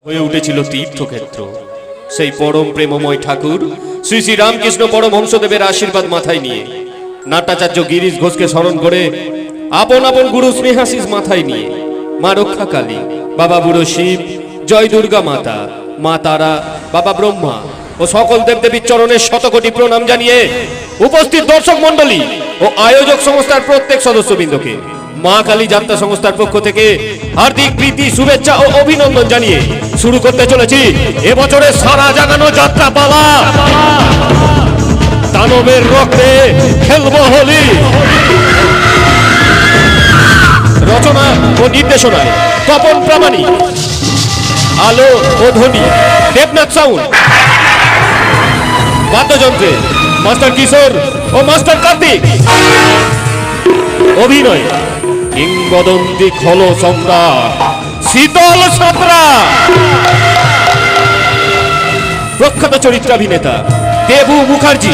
হয়ে উঠেছিল তীর্থক্ষেত্র। সেই পরম প্রেমময় ঠাকুর শ্রী শ্রী রামকৃষ্ণ পরমহংসদেবের আশীর্বাদ মাথায় নিয়ে নাট্যাচার্য গিরিশ ঘোষকে স্মরণ করে আপন আপন গুরু স্নেহাশিস মাথায় নিয়ে মা রক্ষা কালী, বাবা বুড়ো শিব, জয় দুর্গা মাতা, মা তারা, বাবা ব্রহ্মা ও সকল দেবদেবীর চরণের শতকোটি প্রণাম জানিয়ে উপস্থিত দর্শক মণ্ডলী ও আয়োজক সংস্থার প্রত্যেক সদস্যবৃন্দকে মা কালী যাত্রা সংস্থার পক্ষ থেকে হার্দিক প্রীতি, শুভেচ্ছা ও অভিনন্দন জানিয়ে শুরু করতে চলেছি এবছরের সারা জাগানো যাত্রা পালা। দানবের রক্তে খেলবো হোলি। রচনা ও নির্দেশনায় তপন প্রামাণিক, আলো ও ধ্বনি দেবনাথ সাউন্ড, বাদ্যযন্ত্রে মাস্টার কিশোর ও মাস্টার কার্তিক, অভিনয় কিংবদন্তি খল সম্রাট শীতল সাঁতরা, প্রখ্যাত চরিত্রাভিনেতা দেবু মুখার্জি,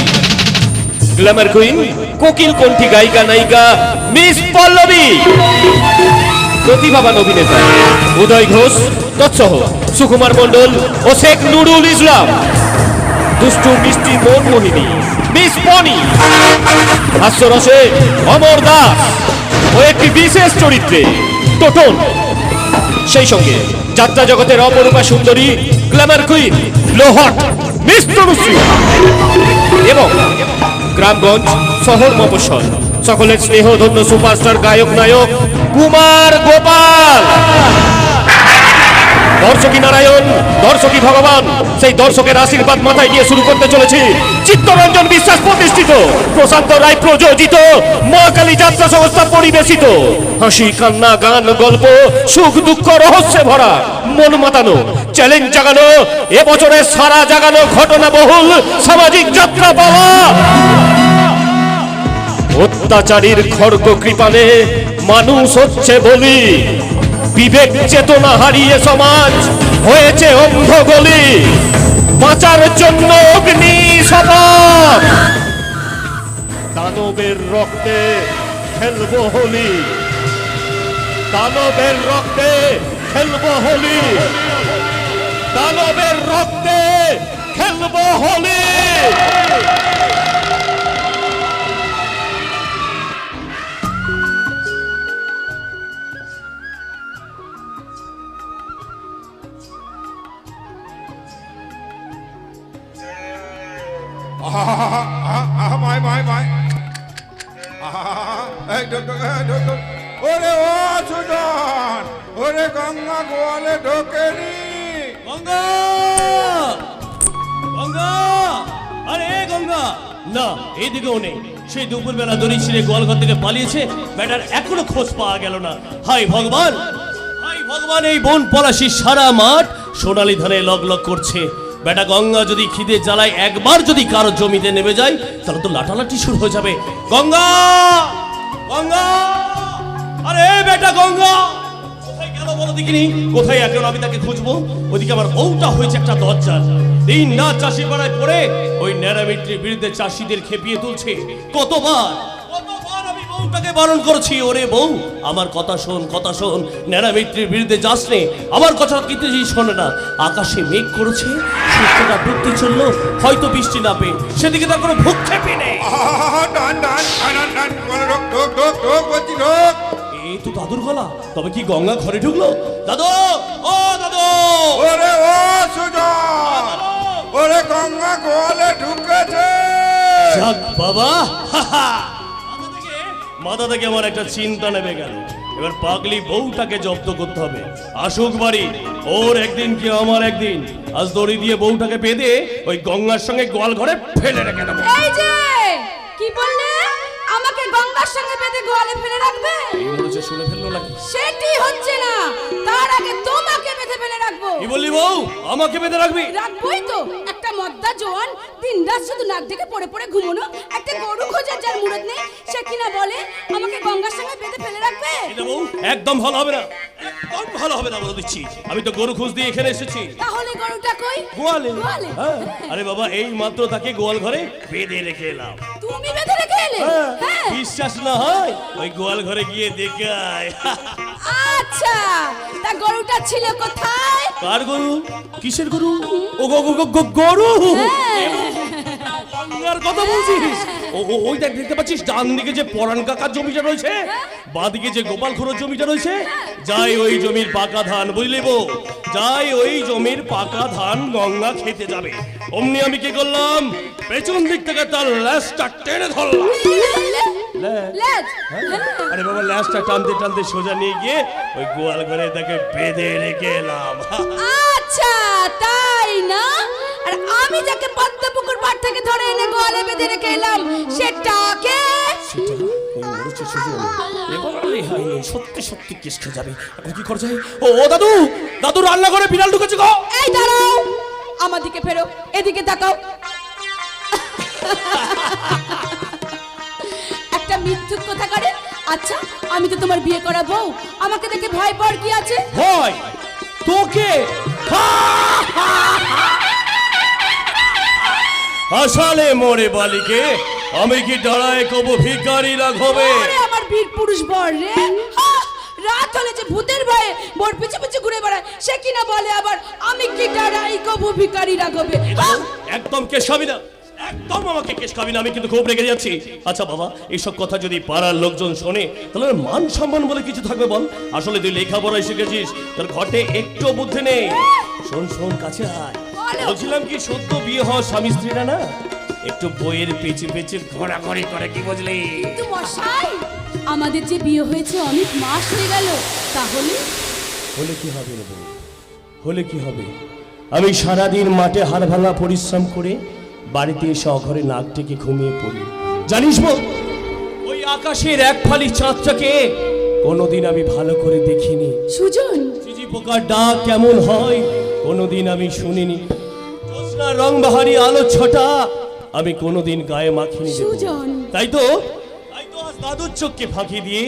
গ্ল্যামার কুইন কোকিল কণ্ঠী গায়িকা নায়িকা মিস পল্লবী, প্রতিভাবান অভিনেতা উদয় ঘোষ তৎসহ সুকুমার মণ্ডল ও শেখ নুরুল ইসলাম, দুষ্টু মিষ্টি মন মোহিনী মিস পনি, হাস্যরসে অমর দাস ও একটি বিশেষ চরিত্রে টোটন। সেই সঙ্গে যাত্রা জগতের অপরূপা সুন্দরী গ্ল্যামার কুইন লোহট মিস তনুশ্রী এবং গ্রামগঞ্জ শহর মফস্বল সকলের স্নেহধন্য সুপারস্টার গায়ক নায়ক কুমার গোপাল। দর্শকী নারায়ণ, দর্শকী ভগবান, সেই দর্শকের আশীর্বাদ মাথায় নিয়ে শুরু করতে চলেছি চিত্তরঞ্জন বিশ্বাস প্রতিষ্ঠিত, প্রশান্ত রায় প্রযোজিত, মা কালী যাত্রা সংস্থা পরিবেশিত হাসি, কান্না, গান, গল্প, সুখ দুঃখ, রহস্যে ভরা, মন মাতানো, চ্যালেঞ্জ জাগানো এবছরের সারা জাগানো ঘটনা বহুল সামাজিক যাত্রা পালা। অত্যাচারীর খড়গ কৃপানে মানুষ হচ্ছে বলি, বিবেক চেতনা হারিয়ে সমাজ হয়েছে অন্ধ গলি, বাঁচার জন্য অগ্নি শপথ, দানবের রক্তে খেলবো হোলি, দানবের রক্তে খেলবো হোলি, দানবের রক্তে খেলবো হোলি। ওরে ও সুজন, ওরে গঙ্গা গোয়ালে ঢোকেনি। গঙ্গা, গঙ্গা, আরে গঙ্গা না, এইদিকেও নেই। সেই দুপুরবেলা দড়ি ছিঁড়ে গোয়ালঘর থেকে পালিয়েছে, ব্যাটার এখনো খোঁজ পাওয়া গেল না। হাই ভগবান, হাই ভগবান, এই বন পলাশি সারা মাঠ সোনালী ধানে লগ লগ করছে। বেটা গঙ্গা যদি খিদে জ্বালায় একবার যদি কারো জমিতে নেমে যায় তাহলে তো লাঠালাঠি শুরু হয়ে যাবে। গঙ্গা, গঙ্গা, আরে বেটা গঙ্গা কোথায় গেল বলো দেখিনি? কোথায় এখন আমি তাকে খুঁজবো? ওদিকে আমার বউটা হয়েছে একটা দরজার। দিন না চাষি পাড়ায় পড়ে ওই ন্যাড়ামিত্রির বিরুদ্ধে চাষিদের খেপিয়ে তুলছে। কতবার কতবার আমি বউটাকে বারণ করেছি, ওরে বউ আমার কথা শোন, কথা শোন, ন্যাড়ামিত্রির বিরুদ্ধে যাস নে। আমার কথা কিছুই শোনে না। আকাশে মেঘ করেছে, সূর্যটা ডুবতে চললো, হয়তো বৃষ্টি নামবে, সেদিকে তার কোনো ভূক্ষেপই নেই। এই তো দাদুর গলা। তবে কি গঙ্গা ঘরে ঢুকলো? দাদু, ও দাদু, ওরে ও সুজন, ওরে গঙ্গা গোয়ালে ঢুকেছে। যাক বাবা, মাথা থেকে আমার একটা চিন্তা নেমে গেল। এবার পাগলি বউটাকে জব্দ করতে হবে। আসুক বাড়ি, ওর একদিন কি আমার একদিন। আজ দড়ি দিয়ে বউটাকে বেঁধে ওই গঙ্গার সঙ্গে গোয়াল ঘরে ফেলে রেখে দেবো। এই যে কি বললে? আমাকে গঙ্গার সঙ্গে বেঁধে গোয়ালে ফেলে রাখবে? এই মনে শুনে ফেললো নাকি? সেটি হচ্ছে না, তার আগে তোমাকে বেঁধে ফেলে রাখবো। কি বললি বউ? আমাকে বেঁধে রাখবি? রাখবোই তো। একটা মদ্দা জোয়ান দিনরাত শুধু নাক ডেকে পড়ে পড়ে ঘুমোনো, একটা গরু খোঁজার যার মুরত নেই, সে কিনা বলে আমাকে গঙ্গার সঙ্গে বেঁধে ফেলে রাখবে। এটা বউ একদম ভালো হবে না, একদম ভালো হবে না বলে দিচ্ছি। আমি তো গরু খোঁজ দিয়ে এখানে এসেছি। তাহলে গরুটা কই? গোয়ালে। গোয়ালে? হ্যাঁ। আরে বাবা, এই মাত্র তাকে গোয়াল ঘরে বেঁধে রেখে এলাম। তুমি বেঁধে রেখে এলে? হ্যাঁ। বিশ্বাস না হয় ওই গোয়াল ঘরে গিয়ে দেখে আয়। আচ্ছা, তা গরুটা ছিল কোথায়? কার গরু? কিসের গরু? ও গরু গঙ্গার কথা বলছিস? ওই দেখ, দেখতে পাচ্ছিস ডান দিকে যে পরাণ কাকার জমিটা রয়েছে, বাঁ দিকে যে গোপাল খুড়োর জমিটা রয়েছে, যাই ওই জমির পাকা ধান, বুঝলি বো, যাই ওই জমির পাকা ধান গঙ্গা খেতে যাবে। অমনি আমি কি করলাম, পেছন দিক থেকে তার ল্যাসটা টেনে ধরলাম। লেজ। আরে বাবা, ল্যাসটা টানতে টানতে সোজা নিয়ে গিয়ে ওই গোয়াল ঘরে তাকে বেঁধে রেখে এলাম। আচ্ছা তাই না? আর আমি যাকে পদ্মপুকুর পাড় থেকে ধরে এনে গোয়ালে বেঁধে রেখে এলাম সেটাকে সত্যি সত্যি কেস খেয়ে যাবে। এখন কি করা যায়? ও দাদু, দাদু রান্না করে বিড়াল ঢুকেছে গো। এই দাঁড়াও, আমার দিকে ফেরো, এদিকে তাকাও। একটা মিথ্যুক কথা করে। আচ্ছা, আমি তো তোমার বিয়ে করা বউ, আমাকে দেখে ভয় পাওয়ার কি আছে? ভয় তোকে? হাসালে মোরে বালিকে, আমি কি দাঁড়ায় কব ভিখারি রাঘবে? আরে আমার বীর পুরুষ বর রে, রাত হলে যে ভূতের ভয়ে বর পিছে পিছে ঘুরে বেড়ায়, সে কিনা বলে আবার আমি কি দাঁড়াই কব ভিখারি রাঘবে। একদম কেস খাবি না, একদম আমাকে কেস খাবি না, আমি কিন্তু খুব রেগে যাচ্ছি। আচ্ছা বাবা, এইসব কথা যদি পাড়ার লোকজন শোনে তাহলে মান সম্মান বলে কিছু থাকবে বল? আসলে তুই লেখাপড়ায় শিখেছিস, তোর ঘটে একটু বুদ্ধি নেই। শোন শোন, কাছে আয়। বলছিলাম কি, সদ্য বিয়ে হওয়া স্বামী স্ত্রীরা না একটু বইয়ের পেঁচে পেঁচে ঘোরাঘুরি করে, কি বুঝলি? কিন্তু মশাই, আমাদের যে বিয়ে হয়েছে অনেক মাস হয়ে গেল, তাহলে হলে কি হবে রে বউ? হলে কি হবে? আমি সারাদিন মাঠে হাড় ভাঙা পরিশ্রম করে বাড়িতে এসে অঘরে নাক টেকে ঘুমিয়ে পড়ি। জানিস বউ, ওই আকাশের এক ফালি চাঁদটাকে কোনোদিন আমি ভালো করে দেখিনি। সুজন, চিজি পোকার ডাক কেমন হয় কোনোদিন আমি শুনিনি। জ্যোৎস্নার রংবাহারি আলো ছটা আমি কোনোদিন গায়ে মাখিনি। সুজন। তাই তো আজ দাদুর চোখকে ফাঁকি দিয়ে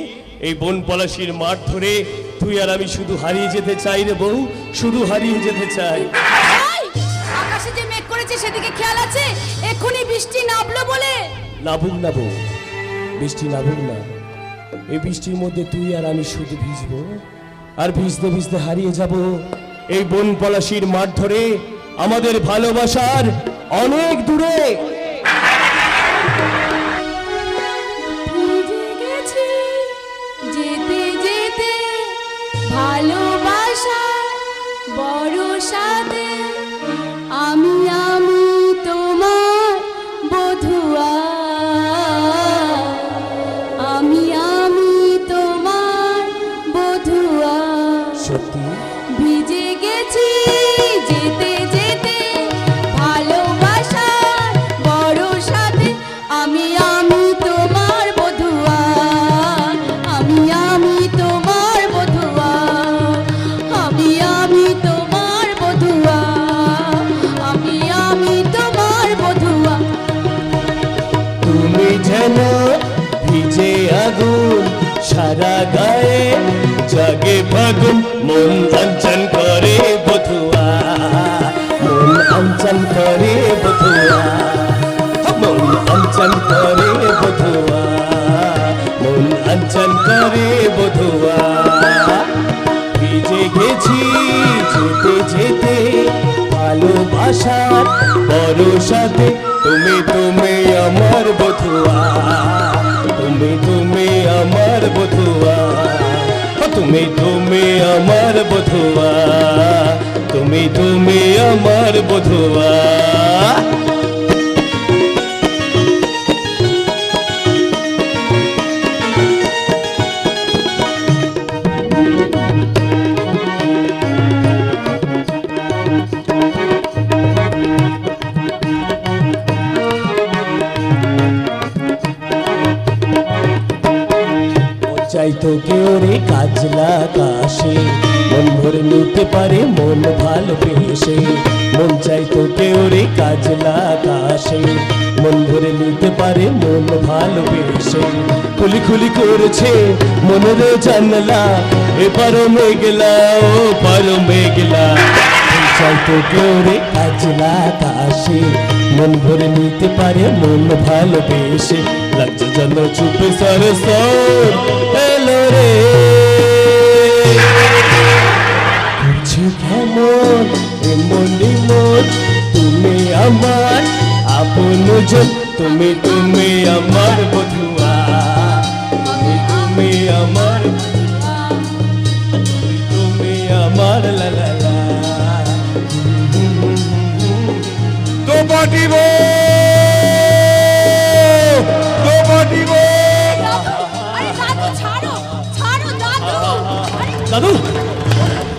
এই বন পলাশির মাঠ ধরে তুই আর আমি শুধু হারিয়ে যেতে চাই রে বউ, শুধু হারিয়ে যেতে চাই। আকাশে যে মেঘ করেছে সেদিকে খেয়াল আছে? এক্ষুনি বৃষ্টি নামলো বলে। নাবুক না বউ, বৃষ্টি নাবুক না। এই বৃষ্টির মধ্যে তুই আর আমি শুধু ভিজবো, আর ভিজতে ভিজতে হারিয়ে যাব এই বন পলাশির মাঠ ধরে আমাদের ভালোবাসার অনেক দূরে। ভিজে গেছি যেতে যেতে ভালোবাসার বরসাতে, আমি তোমার বধুয়া, আমি তোমার বধুয়া। সত্যি ভিজে গেছি যেতে যেতে ভালোবাসার বরসাতে, আমি তোমার বধুয়া, আমি তোমার বধুয়া, আমি তোমার বধুয়া, আমি তোমার বধুয়া। তুমি যেন ভিজে আগুন, সারা গায়ে জাগে ফাগুন, মন অঞ্চল করে বধুয়া, মন অঞ্চল করে বধুয়া, মন অঞ্চল করে বধুয়া, মন অঞ্চল করে বধুয়া। ভিজে গেছি যেতে যেতে ভালোবাসার বরসাতে, তুমি আমার বধুয়া, তুমি আমার বধুয়া, তুমি আমার বধুয়া, তুমি আমার বধুয়া। চাইতো কেউ রে কাজলা কাশে, মন ভরে নিতে পারে মন ভালোবেসে। মন চাইতো কেউ রে কাজলা কাশে, মন ভরে নিতে পারে মন ভালোবেসে। খুলি খুলি করেছে মনের জানলা, এপারও মেঘলা ও পারো মেঘলা। মন চাইতো কেউ রে কাজলা কাশে, মন ভরে নিতে পারে মন ভালোবেসে। লাগছে যেন চুপে সরে সর এলো রে, করছে কেমন সুজন তুমি তুমি আমার বধুয়া, তুমি আমার তুমি আমার লা লা লা। তো পাঠিব তো পাঠিব। আরে দাদু ছাড়ো ছাড়ো দাদু আরে দাদু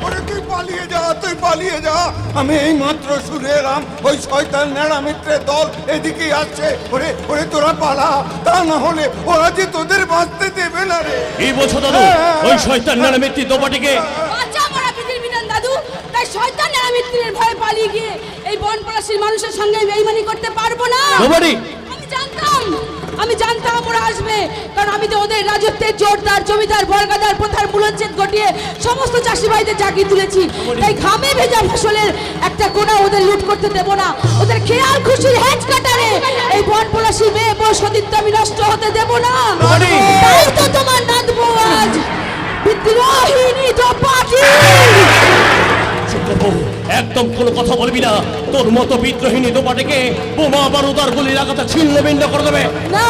ওরে তুই পালিয়ে যা, তুই পালিয়ে যা। আমি এই মাত্র শুনে এলাম ওই শয়তান নেড়া মিত্রের দল এদিকেই আসছে। ওরে ওরে তোরা পালা, তা না হলে ওরা যে তোদের বাঁচতে দেবে না রে। এই বলছো দাদু ওই শয়তান নারামিত্রি দোপাটিকে? বাচ্চা মারা পৃথিবীর বিধান দাদু, তাই শয়তান আর মৃত্যুর ভয়ে পালিয়ে গিয়ে এই বনপলাশীর মানুষের সঙ্গে বেইমানি করতে পারবো না। দোপাটি আমি জানতাম ওরা আসবে, কারণ আমি তো ওদের রাজত্বের জোরদার জমিদার বর্গাদার প্রথার মূলোচ্ছেদ ঘটিয়ে সমস্ত চাষি ভাইদের জাগিয়ে তুলেছি। তাই ঘামে ভেজা ফসলের একটা কোনা ওদের লুট করতে দেব না। ওদের খেয়াল খুশির হেজ কাটারে এই বনপলাশী মেয়ে বউ সতীত্ব আমি নষ্ট হতে দেব না। তাই তো তোমার নাদবো আজ বিদ্রোহিনী দোপাটি। একদম কোনো কথা বলবি না। তোর মতো বিদ্রোহিনী দোপাটিকে বোমা বারুদার গুলি লাগাতে ছিন্ন ভিন্ন করে দেবে। না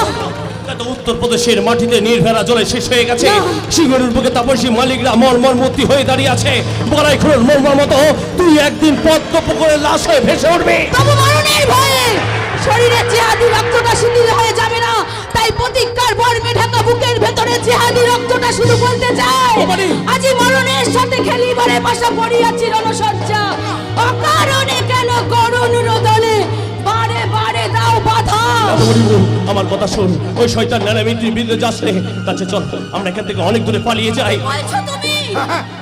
উত্তরপ্রদেশের মাটিতে নির্ভেরা জলে শেষ হয়ে গেছে। না। সিঙ্গুরের বুকে তাপসী মালিকরা মর্মর মূর্তি হয়ে দাঁড়িয়ে আছে। বড়াই খুঁড়োর মর্মর মতো তুই একদিন পদ্ম পুকুরে লাশ হয়ে ভেসে উঠবি। তবু মরণের ভয়ে শরীরের জিহাদি রক্তটা শিথিল হয়ে যাবে না। তাই প্রতিজ্ঞার বর্মে ঢাকা বুকের ভেতরে জিহাদি রক্তটা শুধু বলতে চাই, আজি মরণের সাথে খেলিবারে পাশা পড়িয়াছি রণসজ্জা। অকারণে কেন করুণ রোদনে বারে বারে দাও বাধা। আমার কথা শোন, ওই শয়তান নারামিত্রির বিরুদ্ধে যাস রে। কাছে চল, আমরা এখান থেকে অনেক দূরে পালিয়ে যাই। বলছো তুমি?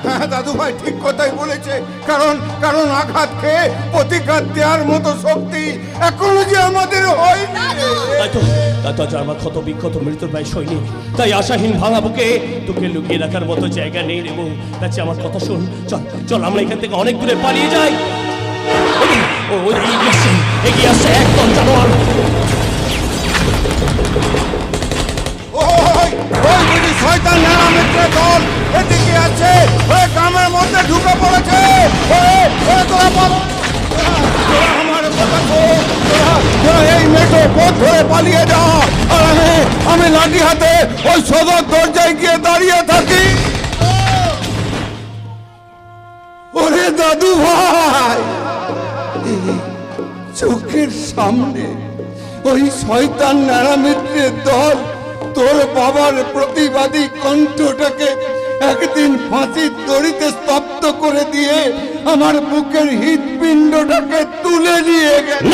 হ্যাঁ দাদু ভাই ঠিক কথাই বলেছে। কারণ কারণ আঘাত খেয়ে প্রতিঘাত দেওয়ার মতো শক্তি এখনো যে আমাদের হয়নি। তাই তো আজ আমার ক্ষত বিক্ষত মৃত্যুর ভাই সৈনিক। তাই আশাহীন ভাঙা বুকে তোকে লুকিয়ে রাখার মতো জায়গা নেই রে বউ। কাছে আমার কথা শোন, চল চল আমরা এখান থেকে অনেক দূরে পালিয়ে যাই। ও এগিয়ে আসছে একদম জানোয়ার। ওই ওই বুঝি শয়তান নেড়া মিত্রের দল এদিকে আছে। ওই গ্রামের মধ্যে ঢুকে পড়েছে। তোরা আমার কথা শোন, তোরা এই মেঠো পথ ধরে পালিয়ে যা। আর আমি লাঠি হাতে ওই সদর দরজায় গিয়ে দাঁড়িয়ে থাকি। ওরে দাদু ভাই, চোখের সামনে ওই শয়তান নারামিত্রের দল তোর বাবার প্রতিবাদী কণ্ঠটাকে একদিন ফাঁসির দড়িতে স্তব্ধ করে দিয়ে আমার বুকের হৃৎপিণ্ডটাকে তুলে নিয়ে গেল।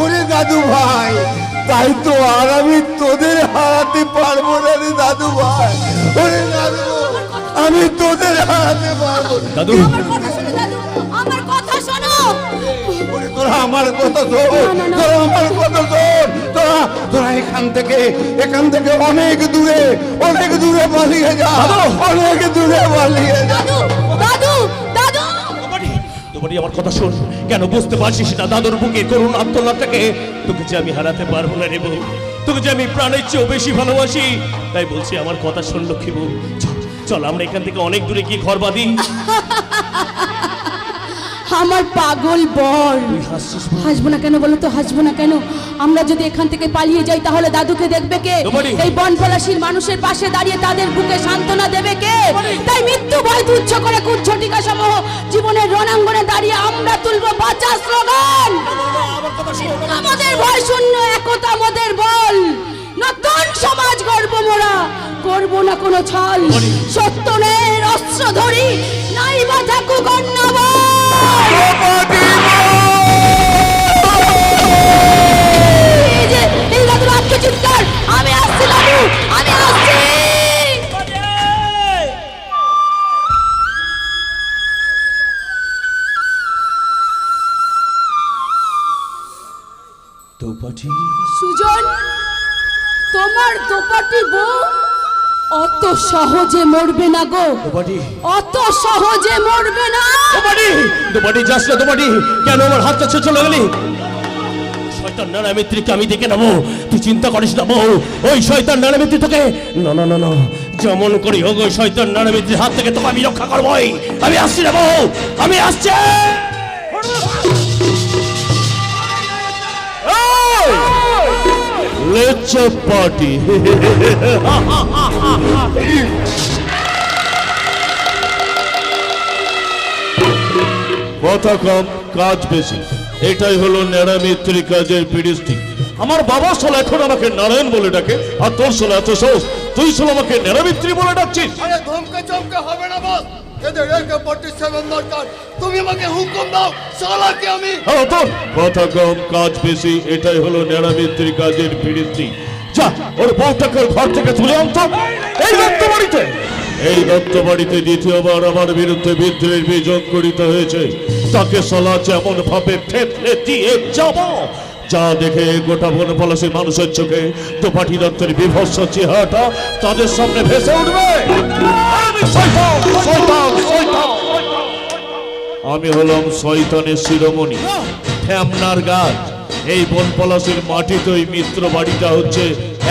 ওরে দাদু ভাই, তাই তো আর আমি তোদের হারাতে পারবো না রে দাদু ভাই। ওরে দাদু, আমি তোদের হারাতে পারবো না। দাদু আমার কথা শোনো দাদু, আমার কথা শোনো। ওরে তোরা আমার কথা শোন, তোরা আমার কথা শোন। তোরা এখান থেকে অনেক দূরে পালিয়ে যা। অনেক দূরে পালিয়ে যা। দাদু দাদু দাদু তোমারই আমার কথা শোন। কেন বুঝতে পারছিস না দাদুর বুকে করুণ আত্মনাটাকে? তোকে যে আমি হারাতে পারবো না রে বউ। তোকে যে আমি প্রাণের চেয়েও বেশি ভালোবাসি। তাই বলছি আমার কথা শোন লক্ষ্মী বউ। চল আমরা এখান থেকে অনেক দূরে গিয়ে ঘর বাঁধি। আমার পাগল বর, হাসবো না কেন বলো তো? হাসবো না কেন? আমরা যদি এখান থেকে পালিয়ে যাই তাহলে দাদুকে দেখবে কে? নবনী। এই বনপলাশীর মানুষের পাশে দাঁড়িয়ে তাদের বুকে সান্ত্বনা দেবে কে? তাই মৃত্যু ভয় তুচ্ছ করে কুচ্ছটিকা সমূহ জীবনের রণাঙ্গনে দাঁড়িয়ে আমরা তুলবো বাঁচা স্লোগান। আমাদের ভয় শূন্য একতা মোদের বল। নতুন সমাজ গর্ব মোরা করব না কোনো ছল। সত্যনের অস্ত্র ধরি নাই বা থাকুক অন্যবল। এই যে এই দাদুর আত্মচিৎকার, আমি আসছি দাদু, আমি আসছি। দোপাটি সুজন, তোমার দোপাটি বউ অত সহজে মরবে না গো। দোপাটি অত সহজে মরবে না। দোপাটি যাস না দোপাটি। কেন আমার হাতটা ছেড়ে চলে গেলি? শয়তান নারামিত্রিকে আমি দেখে নেবো, তুই চিন্তা করিস না বউ। ওই শয়তান নারামিত্রি তোকে না না না না যেমন করি হোক ওই শয়তান নারামিত্রির হাত থেকে তোকে আমি রক্ষা করবোই। আমি আসছি না বউ, আমি আসছি। পার্টি। কথা কম কাজ বেশি, এটাই হলো ন্যাড়া মিত্রি কাজের পিরিস্টি। আমার বাবা সোল এখন আমাকে নারায়ণ বলে ডাকে, আর তোর সোল এত সহজ, তুই সোল আমাকে ন্যাড়া মিত্রি বলে ডাকছিস। আরে ধমকে চমকে হবে না বস, এদের AK-47 দরকার। তুমি আমাকে হুকুম দাও, শালাকে আমি। হ্যাঁ তোর কথা কম কাজ বেশি, এটাই হলো ন্যাড়া মিত্রি কাজের পিরিস্টি। যা ওর বউটাকে ঘর থেকে তুলে আনতো এই দত্ত বাড়িতে। এই দত্ত বাড়িতে দ্বিতীয়বার আমার বিরুদ্ধে বিদ্রোহের বীজ অঙ্কুরিত হয়েছে, তাকে সলা যেমন ভাবে ফেটলে দিয়ে যাব, যা দেখে গোটা বন পলাশী মানুষের চোখে তোপাটি দত্তের বিভৎস চেহারাটা তাদের সামনে ভেসে উঠবে। আমি শয়তান, শয়তান, শয়তান। আমি হলাম শয়তানের শিরোমণি, ঠ্যামনার গাছ। এই বন পলাশীর মাটিতেই মিত্র বাড়িটা হচ্ছে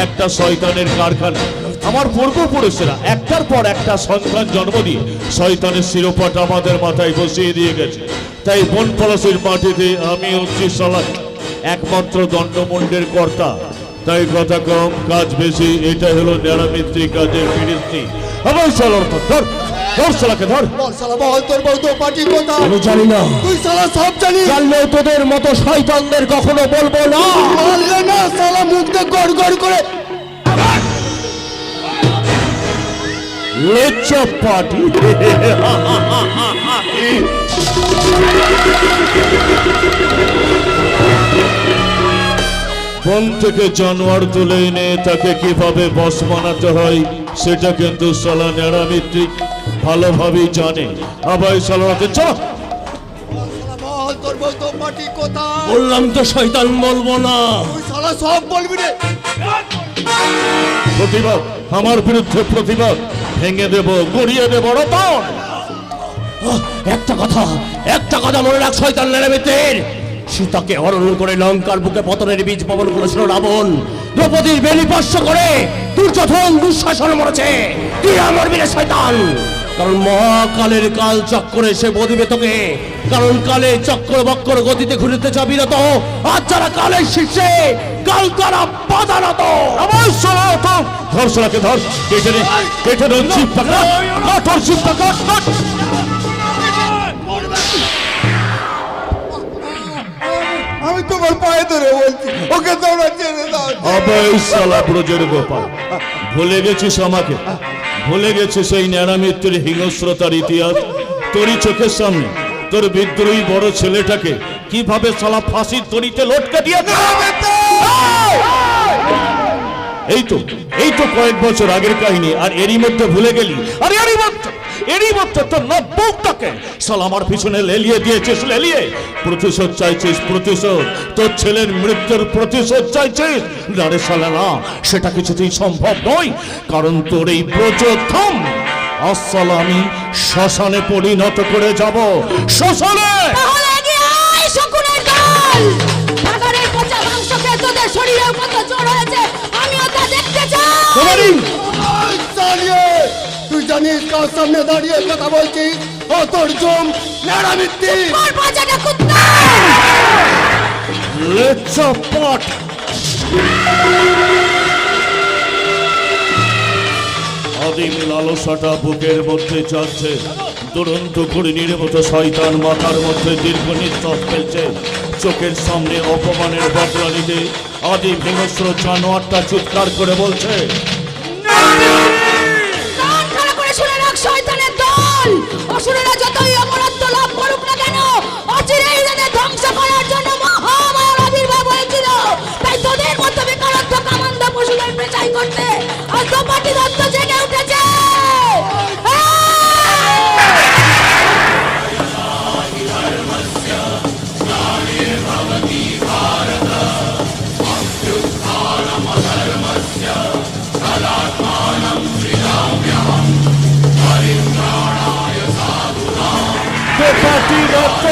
একটা শয়তানের কারখানা। আমার পূর্বপুরুষেরা একটার পর একটা সন্তান জন্ম দিয়ে শয়তানের শিরোপাটা আমাদের মাথায় বসিয়ে দিয়ে গেছে। তাই বন পলাশীর মাটিতে আমি হচ্ছি সালাক একমাত্র দণ্ডমুণ্ডের কর্তা। তাই কথা কম কাজ বেশি, এটা হলো ন্যাড়া মিত্রি কাজের ফিরিস্তি। আমার সালার ধর ধর, শালাকে ধর। বল শালা, বল তোর বউ তো পার্টি কথা। আমি জানি না, তুই শালা সব জানিস। জানলেও তোদের মতো শয়তানদের কখনো বলবো না। বললে না শালা মুখ দিয়ে গড় গড় করে। লেচা পার্টি। বন থেকে জানোয়ার তুলে এনে তাকে কিভাবে বস বানাতে হয় সেটা কিন্তু সালা ন্যাড়া মিত্রি ভালোভাবেই জানে। আবার সালাতে চল। বল তোর বউ তো পার্টি কথা। বললাম তো শয়তান বলবো না। তুই শালা সব বলবি রে। প্রতিবাদ, আমার বিরুদ্ধে প্রতিবাদ, ভেঙে দেব, গড়িয়ে দেব রতন। একটা কথা মনে রাখ শয়তান নেড়ামিত্রের, সীতাকে হরণ করে লঙ্কার বুকে পতনের বীজ বপন করেছিল রাবণ। দ্রৌপদীর বেলি স্পর্শ করে দুর্যোধন দুঃশাসন মরেছে। তুই আমার বীরে শয়তান, কারণ মহাকালের কাল চক্রে সে বদিবে তোকে। কারণ কালে চক্র বক্র গতিতে ঘুরিতে চাবিরত, আর যারা কালের শীর্ষে কাল তারা বাধারত। আমার সালাত ধর, সালাকে ধর, কেটে নে, কেটে নে, জিভ পাকা, কাট ওর জিভ পাকা, কাট। আমি তোমার পায়ে ধরে বলছি, ওকে তোমরা ছেড়ে দাও। আবার সালা ব্রজের গোপাল, ভুলে গেছিস আমাকে, ভুলে গেছিস সেই ন্যাড়া মিত্রের হিংস্রতার ইতিহাস। তোরই চোখের সামনে তোর বিদ্রোহী বড় ছেলেটাকে কিভাবে সালা ফাঁসির দড়িতে লটকে দিয়ে। এই তো কয়েক বছর আগের কাহিনী, আর এরই মধ্যে ভুলে গেলি। আর এরই মধ্যে তোর নব্বকটাকে সালা আমার পিছনে লেলিয়ে দিয়েছিস, লেলিয়ে প্রতিশোধ চাইছিস, প্রতিশোধ। তোর ছেলের মৃত্যুর প্রতিশোধ চাইছিস। না রে শালা না, সেটা কিছুতেই সম্ভব নয়, কারণ তোর এই প্রচোথম আসল আমি শ্মশানে পরিণত করে যাব। শ্মশানে তাহলে এগিয়ে আয় শকুনের দল। ভাগাড়ের পচা মাংস খেয়ে তোদের শরীরের কত জ্বর হয়েছে, আমিও তা দেখতে চাই। ওই চালিয়ে, তুই জানিস কার সামনে দাঁড়িয়ে কথা বলছিস? ও তোর জম ন্যাড়া মিত্রি। তোর বাজাটা কুত্তা। লেচা পট। আদিম লালসাটা বুকের মধ্যে চলছে, দুরন্ত ঘুড়ির মতো শয়তান মাথার মধ্যে দীর্ঘ নিঃশ্বাস ফেলছে। চোখের সামনে অপমানের বদলা নিতে আদিম হিংস্র জানোয়ারটা চিৎকার করে বলছে, কান খাড়া করে শুনে রাখ শয়তানের দল। অসুরেরা যতই অমরত্ব লাভ করুক না কেন, অচিরেই তাদের ধ্বংস করার জন্য মহামায়ার আবির্ভাব হয়েছিল। তাই তোদের মতো বেকারত্ব কামান্ধ পশুদের পেঁচাই করতে আর দোপাটি দত্ত জেগে উঠেছে। "তোপাটি দত্ত!"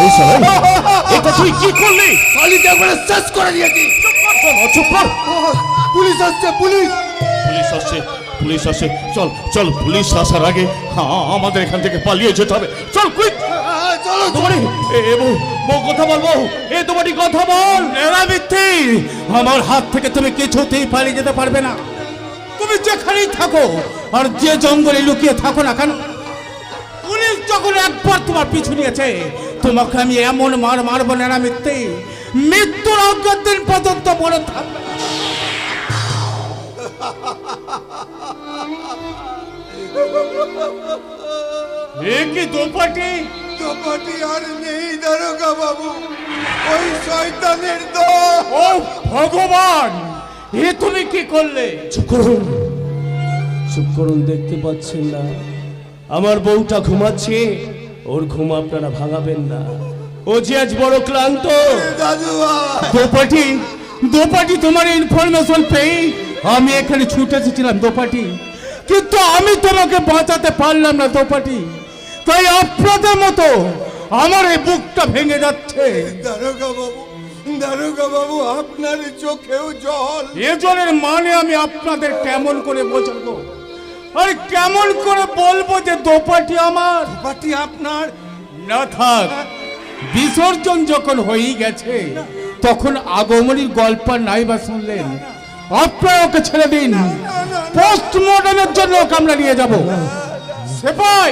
এই শালা, এটা তুই কি করলি? শালিকে একবারে শেষ করে দিয়েছি। চুপ কর। পুলিশ আসছে, পুলিশ। পুলিশ আসছে, পুলিশ আসে, চল চল, পুলিশ আসার আগে আমাদের এখান থেকে পালিয়ে যেতে হবে। চল কুইক। চলো তোমারি এ বউ, বউ কথা বলবো, এ তোমারি কথা বল। এরা মিথ্যে, আমার হাত থেকে তুমি কিছুতেই পালিয়ে যেতে পারবে না। তুমি যেখানেই থাকো আর যে জঙ্গলে লুকিয়ে থাকো না কেন, পুলিশ যখন একবার তোমার পিছু নিয়েছে, তোমাকে আমি এমন মার মারবো না মিথ্যে, মৃত্যুর অজ্ঞার দিন পর্যন্ত মনে থাকবে। এ কি দোপাটি? দোপাটি আর নেই দারোগা বাবু, ওই শয়তানের দল। ও ভগবান, এ তুমি কি করলে? চুপ করুন, চুপ করুন, দেখতে পাচ্ছেন না আমার বউটা ঘুমাচ্ছে? ওর ঘুম আপনারা ভাঙাবেন না, ও যে আজ বড় ক্লান্ত। দাদু দোপাটি, দোপাটি, তোমার ইনফরমেশন পেয়ে আমি এখানে ছুটে এসেছিলাম দোপাটি, কিন্তু আমি তোমাকে বাঁচাতে পারলাম না দোপাটি। তাই আপনাদের মতো আমার এই বুকটা ভেঙে যাচ্ছে। দারোগা বাবু, দারোগা বাবু, আপনার চোখেও জল। এ জলের মানে আমি আপনাদের কেমন করে বোঝাবো, আর কেমন করে বলবো যে দোপাটি আমার? দোপাটি আপনার না থাক, বিসর্জন যখন হয়েই গেছে তখন আগমনীর গল্প আর নাই বা শুনলেন? আপনারা ওকে ছেড়ে দিন, পোস্টমর্টমের জন্য ওকে আমরা নিয়ে যাব। সেপাই,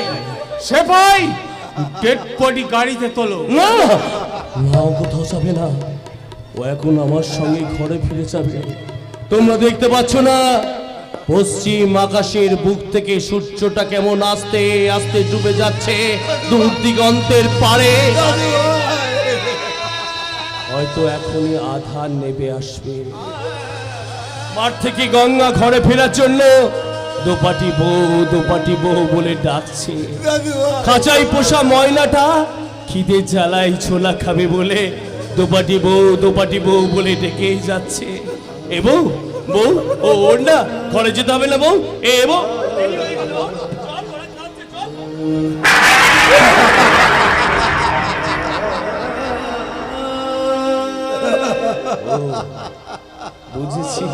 সেপাই, ডেড বডি গাড়িতে তোলো। না না, ও কোথাও যাবে না, ও এখন আমার সঙ্গে ঘরে ফিরে যাবে। তোমরা দেখতে পাচ্ছ না পশ্চিম আকাশের বুক থেকে সূর্যটা কেমন আস্তে আস্তে ডুবে যাচ্ছে দূর দিগন্তের পারে। হয়তো এখনই আধার নেবে আসবে। মাঠ থেকে গঙ্গা ঘরে ফেরার জন্য দোপাটি বউ বলে ডাকছে। খাঁচাই পোষা ময়নাটা খিদে জ্বালাই ছোলা খাবে বলে দোপাটি বউ বলে ডেকেই যাচ্ছে। এ বউ, বউ, ও ওর না ঘরে যেতে হবে না বউ? এ বউ, বুঝেছি,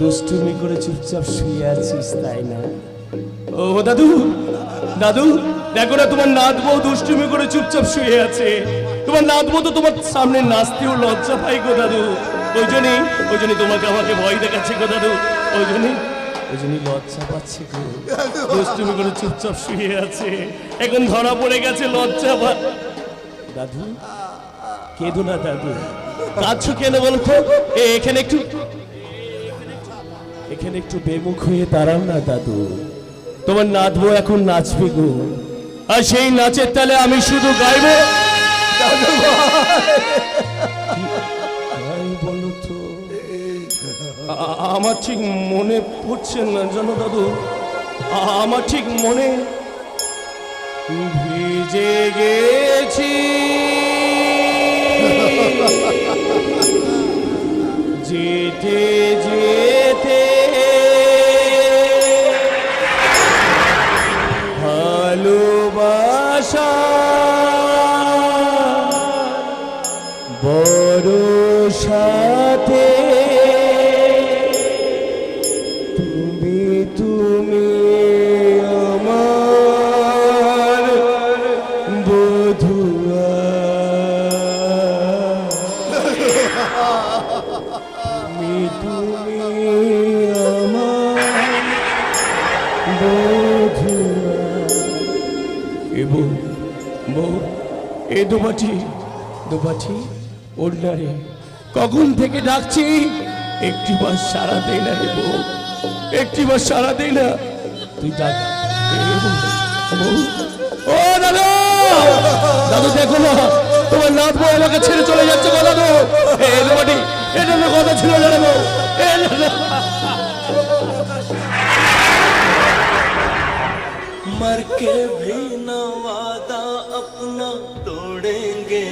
দুষ্টুমি করে চুপচাপ শুয়ে আছিস তাই না? ও দাদু, দাদু, দেখো না তোমার নাত বউ দুষ্টুমি করে চুপচাপ শুয়ে আছে। তোমার নাত বউ তো তোমার সামনে নাচতেও লজ্জা পাই গো দাদু। ওই জন্যই তোমাকে আমাকে ভয় দেখাচ্ছে গো দাদু। ওই জন্যই লজ্জা পাচ্ছে গো। দুষ্টুমি করে চুপচাপ শুয়ে আছে, এখন ধরা পড়ে গেছে, লজ্জা পা। দাদু কেঁদো না দাদু, কাঁদছো কেন বলো তো? এখানে একটু বেমুখ হয়ে দাঁড়াও না দাদু। তোমার নাচবো এখন নাচবে গো, আর সেই নাচের তালে আমি শুধু গাইবো। বলো তো, আমার ঠিক মনে পড়ছে না জানো দাদু, আমার ঠিক মনে ভিজে গেছি যেতে যেতে ভালোবাসা বড় সাথে তুমি আমার বধুয়া। তুমি আমার বধুয়া। এবং বউ, এ দোপাটি ওর না রে, কখন থেকে ডাকছি, একটিবার সারা দেয় না রে বউ, একটিবার সারা দেয় না। তুই ডাক বউ। ও দাদু, দাদু দেখো না তোমার নাথ বউ আমাকে ছেড়ে চলে যাচ্ছে গো দাদু। এ দোপাটি, এটা তো কথা ছিল না রে বউ। मर के भी न वादा अपना तोड़ेंगे।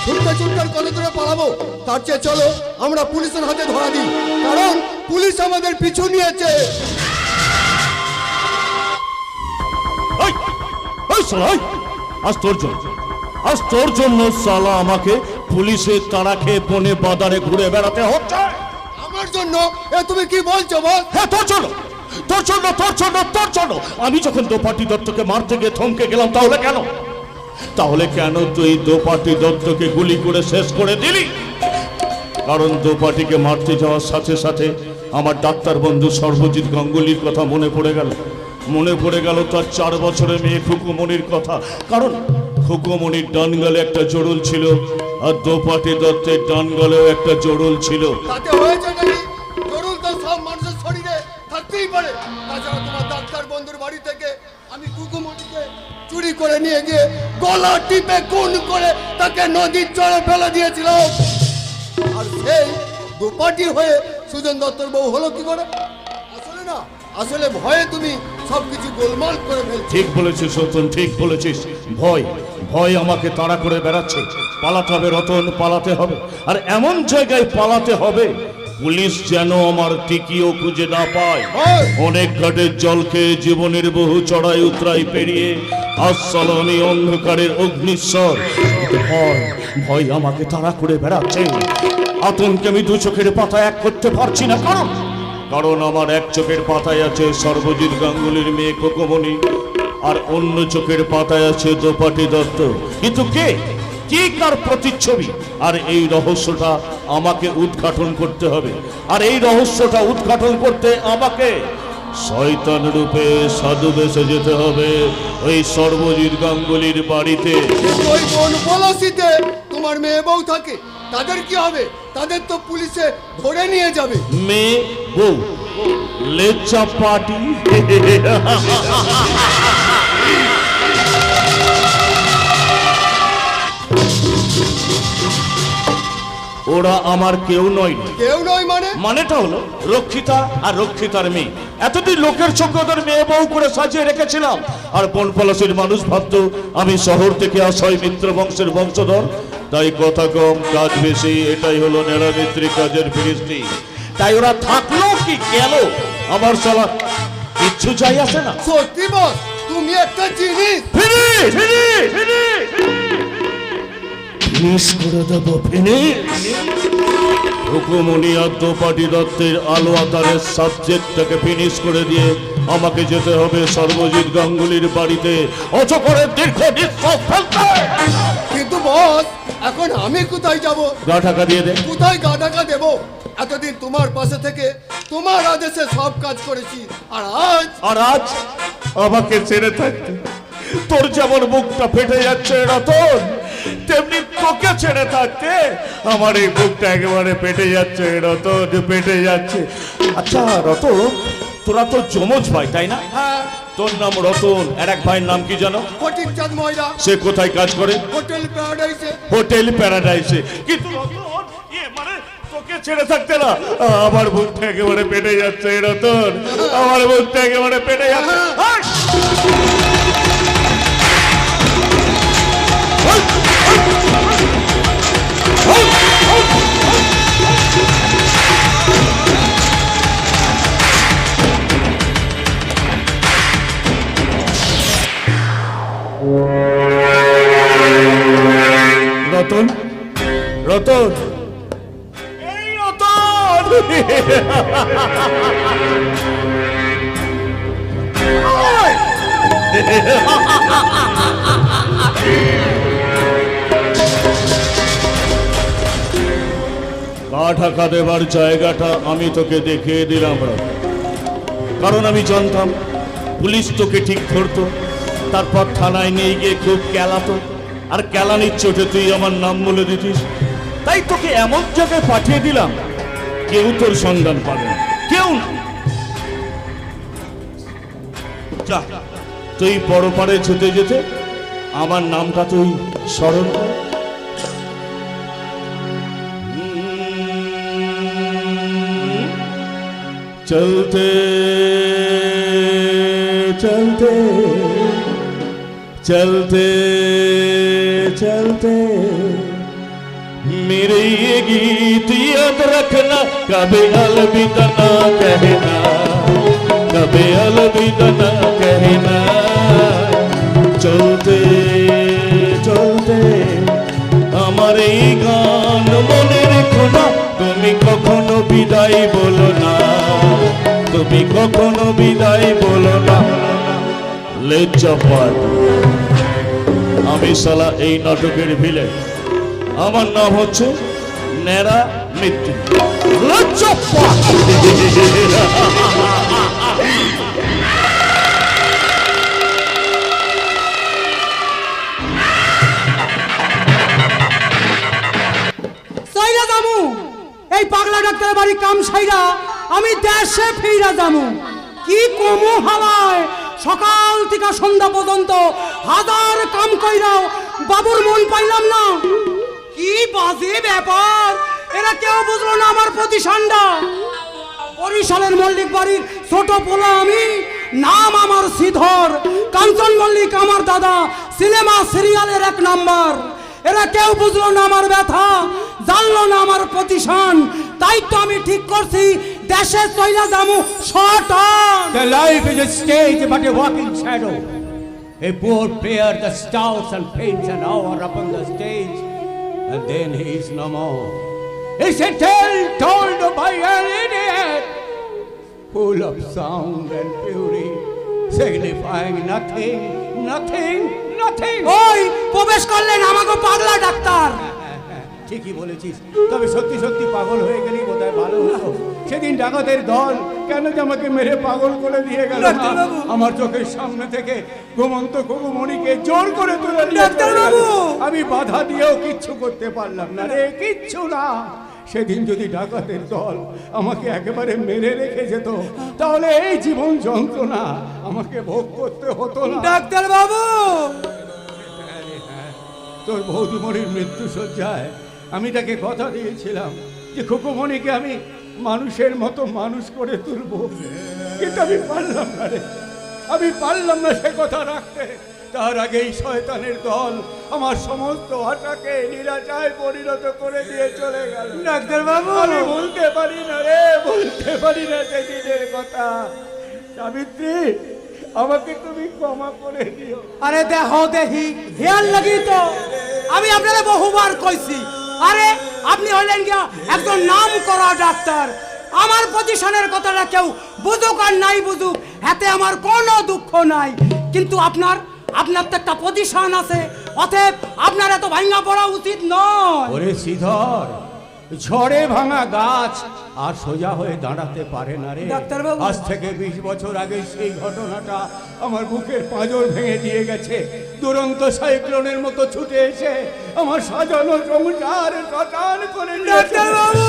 ছুটতে কত দূরে পালাবো? তার চেয়ে চলো আমরা পুলিশের হাতে ধরা দিই, কারণ পুলিশ আমাদের পিছু নিয়েছে। এই, এই শালা, এই, আজ তোর জন্য শালা আমাকে পুলিশের তাড়া খেয়ে বনে বাজারে ঘুরে বেড়াতে হচ্ছে। আমার জন্য? এ তুমি কি বলছো বল? হ্যাঁ, তোর জন্য। আমি যখন দোপাটি দত্তকে মারতে গিয়ে থমকে গেলাম, তাহলে কেন তুই দোপাটি দত্তকে গুলি করে শেষ করে দিলি? কারণ দোপাটিকে মারতে যাওয়ার সাথে সাথে আমার ডাক্তার বন্ধু সর্বজিৎ গাঙ্গুলির কথা মনে পড়ে গেল তার 4 বছরের মেয়ে খুকুমণির কথা। কারণ খুকুমণির ডান গালে একটা জোড়ল ছিল, আর দোপাটি দত্তের ডান গালেও একটা জোড়ল ছিল। তাতে হয়েছে নাকি? জরুর তো সব মানুষের শরীরে থাকতেই পারে। তাছাড়া তোমার ডাক্তার বন্ধুর বাড়ি থেকে আমি কুকুমণিকে চুরি করে নিয়ে গিয়ে গলা টিপে খুন করে তাকে নদীর চরে ফেলে দিয়েছিলাম। আর সেই দোপাটি হয়ে সুজন দত্তর বউ হলো কি করে? আসলে ভয়ে তুমি সবকিছু গোলমাল করে ফেলছো। ঠিক বলেছিস রতন, ঠিক বলেছিস। ভয় আমাকে তাড়া করে বেড়াচ্ছে। পালাতে হবে রতন, পালাতে হবে। আর এমন জায়গায় পালাতে হবে পুলিশ যেন আমার টিকিও খুঁজে না পায়। অনেক ঘাটের জল খেয়ে জীবনের বহু চড়াই উতরাই পেরিয়ে আসল আমি অন্ধকারের অগ্নিস্বর। ভয় আমাকে তাড়া করে বেড়াচ্ছে। আতঙ্কে আমি 2 চোখের পাতা এক করতে পারছি না। কারণ আমার এক চোখের পাতায় আছে সর্বজিৎ গাঙ্গুলির মেয়ে খুকুমণি, আর অন্য চোখের পাতায় আছে দোপাটি দত্ত। কিন্তু কে কার প্রতিচ্ছবি? আর এই রহস্যটা আমাকে উদ্ঘাটন করতে হবে। আর এই রহস্যটা উদ্ঘাটন করতে আমাকে শয়তান রূপে সাধু বেশে যেতে হবে ওই সর্বজিৎ গাঙ্গুলির বাড়িতে। ওই বন পলাশিতে তোমার মেয়ে বউ থাকে, তাদের কি হবে? তাদের তো পুলিশে ধরে নিয়ে যাবে। মেয়ে বউ লেচা পার্টি। ওরা আমার কেউ নয়। মানেটা হলো রক্ষিতা আর রক্ষিতার মেয়ে। এতদিন লোকের চোখে ওদের মেয়ে বউ করে সাজিয়ে রেখেছিলাম, আর বনপলাশির মানুষ ভাবতো আমি শহর থেকে আসাই মিত্র বংশের বংশধর। তাই কথা কম কাজ বেশি, এটাই হলো নেড়ামিত্রি কাজের ফিরিস্তি। তাই ওরা থাকলো কি গেল আমার শালা কিচ্ছু যাই আসে না। সত্যি বস, তুমি একটা জিনিস ফিনিশ করে দেবো, ফিনিশ। হুকুমনি আর দোপাটি দত্তের আলো আতারের সাবজেক্টটাকে ফিনিশ করে দিয়ে আমাকে যেতে হবে সর্বজিৎ গাঙ্গুলির বাড়িতে অচকরের দীর্ঘ নিঃশ্বাস ফেলতে। কিন্তু বস, এখন আমি কোথায় যাব? গা ঢাকা দিয়ে দে। কোথায় গা ঢাকা দেবো? এতদিন তোমার পাশে থেকে তোমার আদেশে সব কাজ করেছি, আর আজ আমাকে ছেড়ে থাকতে তোর যেমন বুকটা ফেটে যাচ্ছে রতন, তেমনি তোকে ছেড়ে থাকতে আমার এই বুকটা একেবারে পেটে যাচ্ছে রতন, পেটে যাচ্ছে। আচ্ছা রতন, তোরা তো যমজ ভাই তাই না? হ্যাঁ। তোর নাম রতন, আর এক ভাইয়ের নাম কি জানো? ফটিক চাঁদ ময়রা। সে কোথায় কাজ করে? হোটেল প্যারাডাইসে। হোটেল প্যারাডাইসে। কিন্তু রতন, মানে তোকে ছেড়ে থাকতে না আমার বুকটা একেবারে পেটে যাচ্ছে রতন, আমার বুকটা একেবারে পেটে যাচ্ছে। রতন, রতন, এই রতন। গা ঢাকা দেবার জায়গাটা আমি তোকে দেখিয়ে দিলাম, কারণ আমি জানতাম পুলিশ তোকে ঠিক ধরতো, তারপর থানায় নিয়ে গিয়ে খুব কেলাতো, আর কেলানির চোটে তুই আমার নাম বলে দিতিস। তাই তোকে এমন জায়গায় পাঠিয়ে দিলাম কেউ তোর সন্ধান পাবে না, কেউ না। যা, তুই পরপারে যেতে যেতে আমার নামটা তুই স্মরণ কর। চলতে চলতে চলতে চলতে मेरे ये गीत याद रखना, कभी अलविदा ना कहना, कभी अलविदा ना कहना। चलते चलते আমার এই গান মনে রেখো না, তুমি কখনো বিদায় বলো না, তুমি কখনো বিদায় বলো না। লেজ্জাপাত, আমি শালা এই নাটকের ভিলেন। আমার নাম হচ্ছে ন্যাড়া মৃত্যু। লেজ্জাপাত। সাইরা যামু এই পাগলা ডাক্তারের বাড়ি কাম সাইরা আমি দেশে ফিরা যামু। কি কমু হাওয়ায় সকাল থেকে সন্ধ্যা পর্যন্ত হাজার কাম কইরাও বাবুর মন পাইলাম না। কি বাজে ব্যাপার, এরা কেউ বুঝলো না আমার প্রতিষ্ঠানটা। বরিশালের মল্লিক বাড়ির ছোট পোলা আমি, নাম আমার শ্রীধর। কাঞ্চন মল্লিক আমার দাদা, সিনেমা সিরিয়ালের 1 নাম্বার। এরা কেউ বুঝলো না আমার ব্যথা, জানলো না আমার প্রতিষ্ঠান। তাই তো আমি ঠিক করছি দেশে চইলা যামু short on. The life is a stage but a walking shadow. A poor player that starts and paints an hour upon the stage, and then he is no more. It's a tale told by an idiot, full of sound and fury, signifying nothing, nothing, nothing. ওই প্রবেশ করলেন আমাকে পাগলা doctor. ঠিকই বলেছিস, তবে সত্যি সত্যি পাগল হয়ে গেলেই বোধহয় ভালো হতো। সেদিন ডাকাতের দল কেন যে আমাকে মেরে পাগল করে দিয়ে গেল, আমার চোখের সামনে থেকে ঘুমন্ত খুকুমণিকে জোর করে তুলে নিয়ে ডাক্তারবাবু! আমি বাধা দিয়েও কিচ্ছু করতে পারলাম না রে, কিচ্ছু না। সেদিন যদি ডাকাতের দল আমাকে একেবারে মেরে রেখে যেত, তাহলে এই জীবন যন্ত্রণা আমাকে ভোগ করতে হতো না। ডাক্তার বাবু, তোর বৌদিমণির মৃত্যু শয্যায় আমি তাকে কথা দিয়েছিলাম যে খুকুমণিকে আমি মানুষের মতো মানুষ করে তুলবো, কিন্তু আমি পারলাম না রে, আমি পারলাম না সে কথা রাখতে। তার আগেই শয়তানের দল আমার সমস্ত আশাকে নিরাশায় পরিণত করে দিয়ে চলে গেল। ডাক্তার বাবু, আমি বলতে পারি না রে, বলতে পারি না সেদিনের কথা। সাবিত্রী, আমাকে তুমি ক্ষমা করে দিও। আরে দেখো দেখি হেয়ার লাগি তো আমি আপনারা বহুবার কইছি। আরে আপনি হলেন গিয়া একজন নাম করা ডাক্তার। আমার পজিশনের কথাটা কেউ বুঝুক আর নাই বুঝুক, হাতে আমার কোনো দুঃখ নাই। কিন্তু আপনার তো একটা পজিশন আছে, অতএব আপনার এত ভাঙা পড়া উচিত নয়। ওরে শ্রীধর, ঝড়ে ভাঙা গাছ আর সোজা হয়ে দাঁড়াতে পারে না রে। ডাক্তারবাবু! আজ থেকে 20 বছর আগে সেই ঘটনাটা আমার বুকের পাঁজর ভেঙে দিয়ে গেছে। দুরন্ত সাইক্লোনের মতো ছুটে এসে আমার সাজানো সংসার শটান করে দিয়েছে। ডাক্তারবাবু!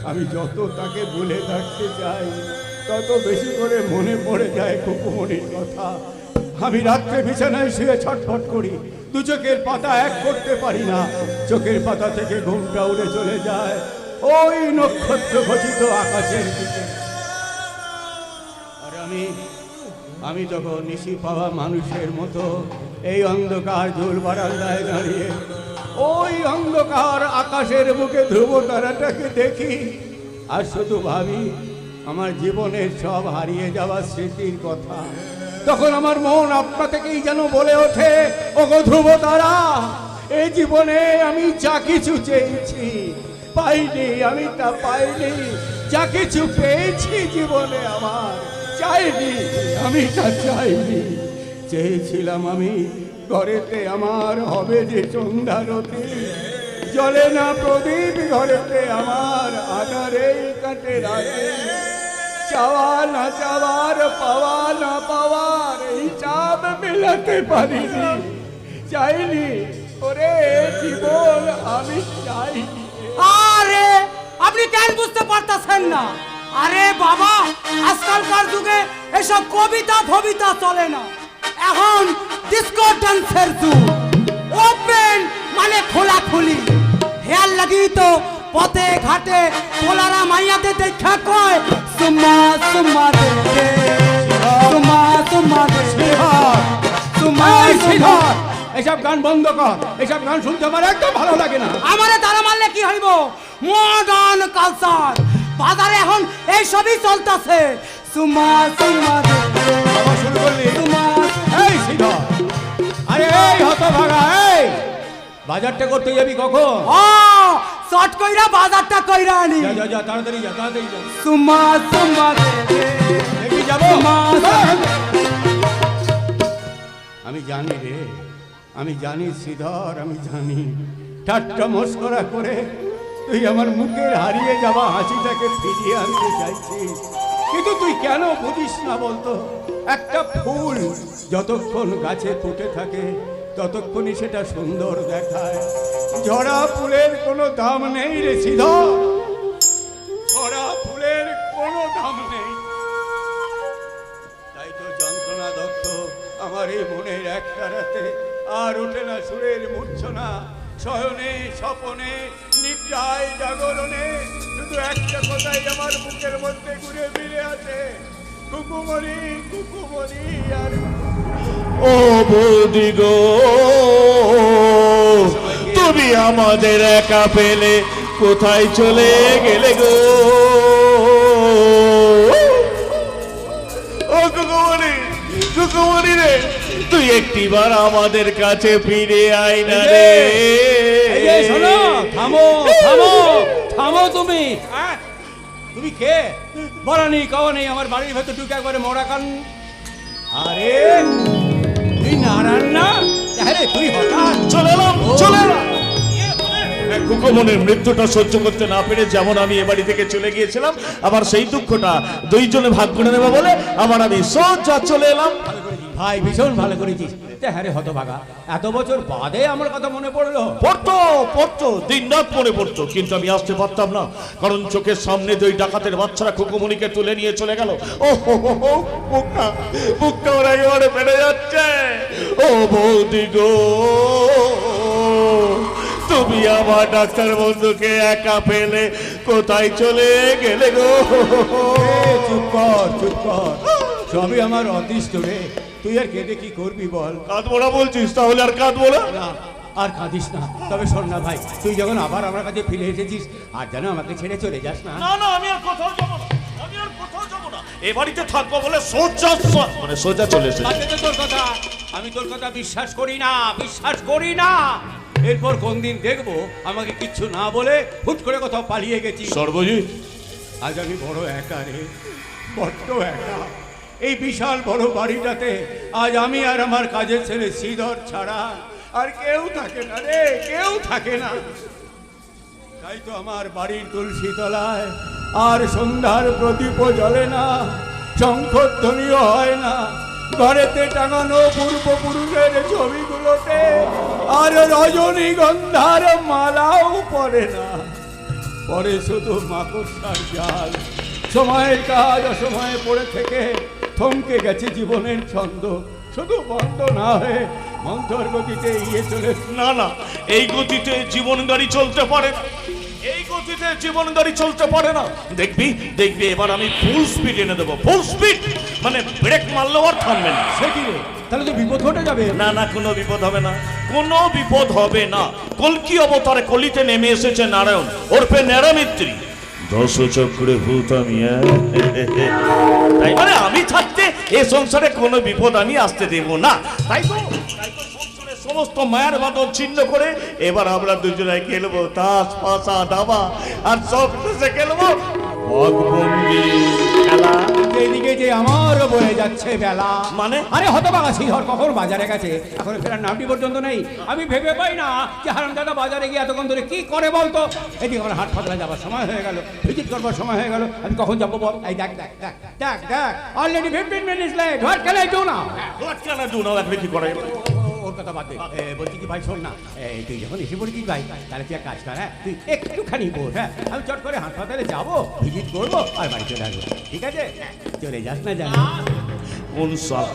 আমি যত তাকে ভুলে থাকতে চাই, তত বেশি করে মনে পড়ে যায় খুকুমণির কথা। আমি রাত্রে বিছানায় শুয়ে ছটফট করি, দু চোখের পাতা এক করতে পারি না। চোখের পাতা থেকে ঘুমটা উড়ে চলে যায় ওই নক্ষত্র খচিত আকাশের দিকে। আর আমি তখন নিশি পাওয়া মানুষের মতো এই অন্ধকার ঝুল বারান্দায় দাঁড়িয়ে ওই অন্ধকার আকাশের বুকে ধ্রুব তারাটাকে দেখি, আর শুধু ভাবি আমার জীবনের সব হারিয়ে যাওয়া স্মৃতির কথা। তখন আমার মন আপনা থেকেই যেন বলে ওঠে, ওগো ধ্রুব তারা, এই জীবনে আমি যা কিছু চেয়েছি পাইনি, আমি তা পাইনি। যা কিছু পেয়েছি জীবনে আমার চাইনি, আমি তা চাইনি। চেয়েছিলাম আমি ঘরেতে আমার হবে যে সন্ধ্যারতি, জ্বলে না প্রদীপ ঘরেতে আমার আধারেই কাটে রাতে। চাওয়া না চাওয়ার, পাওয়া না পাওয়ার এই চাপ মেলাতে পারিনি, চাইনি ওরে জীবন আমি চাইনি। আরে আপনি কেন বুঝতে পারতেছেন না? আরে বাবা, আজকালকার যুগে এসব কবিতা ফবিতা চলে না, এখন ডিস্কো ডান্সের যুগ। ওপেন মানে খোলাখুলি। হেয়ার লাগি তো পথে ঘাটে পোলারা মাইয়াতে দেখা কয় সুমা সুমা দে সুমা সুমা দে সুমা সুমা। এসব গান বন্ধ কর, এসব গান শুনতে আমার একদম ভালো লাগে না। আমারে তারা মারলে কি হইব? মডার্ন কালচার বাজারে এখন এই সবই চলতেছে। সুমা সুমা আবার শুরু করলি? সুমা এই শ্রীধর, আরে এই হতভাগা, এই বাজারটা করতে যাবি কখন? ও চট কইরা বাজারটা কইরা আনি। যা যা যা, তাড়াতাড়ি যা, তাড়াতাড়ি যা। সুমা সুমা দেখি যাবো। আমি জানি রে, আমি জানি শ্রীধর, আমি জানি ঠাট্টা মস্করা করে তুই আমার মুখের হারিয়ে যাওয়া হাসিটাকে ফিরিয়ে আনতে চাইছিস, কিন্তু তুই কেন বুঝিস না বলতো? একটা ফুল যতক্ষণ গাছে ফুটে থাকে ততক্ষণই সেটা সুন্দর দেখায়। ঝরা ফুলের কোনো দাম নেই রে শ্রীধর, ঝরা ফুলের কোনো দাম নেই। তাই তো যন্ত্রণা দগ্ধ আমার এই মনের একটা রাতে আর ওঠে না সুরের মূর্ছনা। শয়নে স্বপনে নিদ্রায় জাগরণে শুধু একটা কথাই আমার বুকের মধ্যে ঘুরে ফিরে আছে, কুকুমরি কুকুমরি আর ও বৌদি গো, তুমি আমাদের একা পেলে কোথায় চলে গেলে গো? ও কুকুমরি, কুকুমরি রে, তুই একটিবার আমাদের কাছে ফিরে আয় না রে। এই যে শোনো, থামো থামো থামো তুমি। তুমি কে? বলানি কওনি আমার বাড়ির ভেতর ঢুকে একবারে মরা কান। আরে তুই নারায়ণ না? আরে তুই হঠাৎ চলে এলাম, চলে এলাম। কুকুমনের মৃত্যুটা সহ্য করতে না পেরে যেমন আমি এ বাড়ি থেকে চলে গিয়েছিলাম, আবার সেই দুঃখটা দুইজনে ভাগ করে নেবে বলে আবার আমি সোজা চলে এলাম। ভাই ভীষণ ভালো করেছিস। হ্যাঁ রে হতভাগা, এত বছর বাদে আমার কথা মনে পড়লো। পড়তো পড়তো, দিন রাত মনে পড়তো, কিন্তু আমি আসতে পারতাম না, কারণ চোখের সামনে দুই ডাকাতের বাচ্চারা কুকুমনিকে তুলে নিয়ে চলে গেল। ও হো হো হো, বুকটা বুকটা ওরা একেবারে বেড়ে যাচ্ছে। ও বৌদি গো, তুমি আমার ডাক্তার বন্ধুকে একা পেলে কোথায় চলে গেলে গো? চুপ কর চুপ কর, সবই আমার অদৃষ্ট রে। তুই আর কেঁদে কি করবি বল? কাঁদবো না বলছিস, তাহলে আর কাঁদবো না। না আর কাঁদিস না। তবে শোন না ভাই, তুই যখন আবার আমার কাছে ফিরে এসেছিস আর যেন আমাকে ছেড়ে চলে যাস না। না না, আমি আর কোথাও যাবো না, আমি আর কোথাও যাবো না, এ বাড়িতে থাকবো বলে সোজা মানে সোজা চলে এসেছি। বাদ দে তো তোর কথা, আমি তোর কথা বিশ্বাস করি না, বিশ্বাস করি না। এরপর কোন দিন দেখবো আমাকে কিচ্ছু না বলে হুট করে কোথাও পালিয়ে গেছি। সর্বজিৎ, আজ আমি বড় একা রে, বড্ড একা। এই বিশাল বড় বাড়িটাতে আজ আমি আর আমার কাজের ছেলে শ্রীধর ছাড়া আর কেউ থাকে না রে, কেউ থাকে না। তাই তো আমার বাড়ির তুলসী তলায় আর সন্ধ্যার প্রদীপও জ্বলে না, শঙ্খধ্বনিও হয় না, ঘরেতে টাঙানো পূর্বপুরুষের ছবিগুলোতে আর রজনীগন্ধার মালাও পড়ে না, পরে শুধু মাকড়সার জাল। সময়ের কাজ অসময়ে পড়ে থেকে থমকে গেছে জীবনের ছন্দ, শুধু বন্ধ না হয়ে মন্থর গতিতে এগিয়ে চলে। না না, এই গতিতে জীবন গাড়ি চলতে পারে না, এই গতিতে জীবন গাড়ি চলতে পারে না। দেখবি দেখবি এবার আমি ফুল স্পিড এনে দেবো, ফুল স্পিড, মানে ব্রেক মারলেও আর থামবে না। সে কি রে, তাহলে তো বিপদ ঘটে যাবে। না না, কোনো বিপদ হবে না, কোনো বিপদ হবে না। কল্কি অবতারে কলিতে নেমে এসেছে নারায়ণ ওরফে ন্যাড়ামিত্রী, দশ চক্রে ভূত আমি। তাই মানে আমি থাকতে এ সংসারে কোনো বিপদ আমি আসতে দেব না। তাই তো সংসারের সমস্ত মায়ের বাঁধন ছিন্ন করে এবার আমরা দুজনে খেলবো তাস পাশা দাবা, আর সব শেষে খেলবো ভগবন্দি খেলা। এইদিকে যে আমারও বয়ে যাচ্ছে বেলা। মানে? আরে হতভাগা শ্রীধর কখন বাজারে গেছে, এখন ফেরার নামটি পর্যন্ত নেই। আমি ভেবে পাই না যে হারামজাদা বাজারে গিয়ে এতক্ষণ ধরে কি করে বলতো। এদিকে আমার হাট ফাতলা যাবার সময় হয়ে গেল, ভিজিট করবার সময় হয়ে গেল, আমি কখন যাবো বল? এই দেখ দেখ দেখ দেখ দেখ, already 15 minutes late. What can I do now? What can I do now? এখন কি করা যাবে? ওর কথা বাদ দে। বলছি কি ভাই শোন না, তুই যখন এসে পড়েছিস ভাই, তাহলে তুই এক কাজ কর, হ্যাঁ তুই একটুখানি বল, হ্যাঁ আমি চট করে হাসপাতালে যাবো, ভিজিট করবো আর বাড়ি চলে আসবো, ঠিক আছে? চলে যাস না জানি। কোন সাল?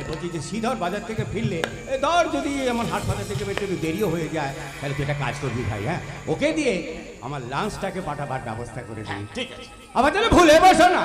বলছি যে শ্রীধর বাজার থেকে ফিরলে ধর যদি আমার হাসপাতাল থেকে একটু দেরিও হয়ে যায়, তাহলে তুই একটা কাজ করবি ভাই, হ্যাঁ ওকে দিয়ে আমার লাঞ্চটাকে পাঠাবার ব্যবস্থা করে দিই, ঠিক আছে। আবার তাহলে ভুলে বসো না।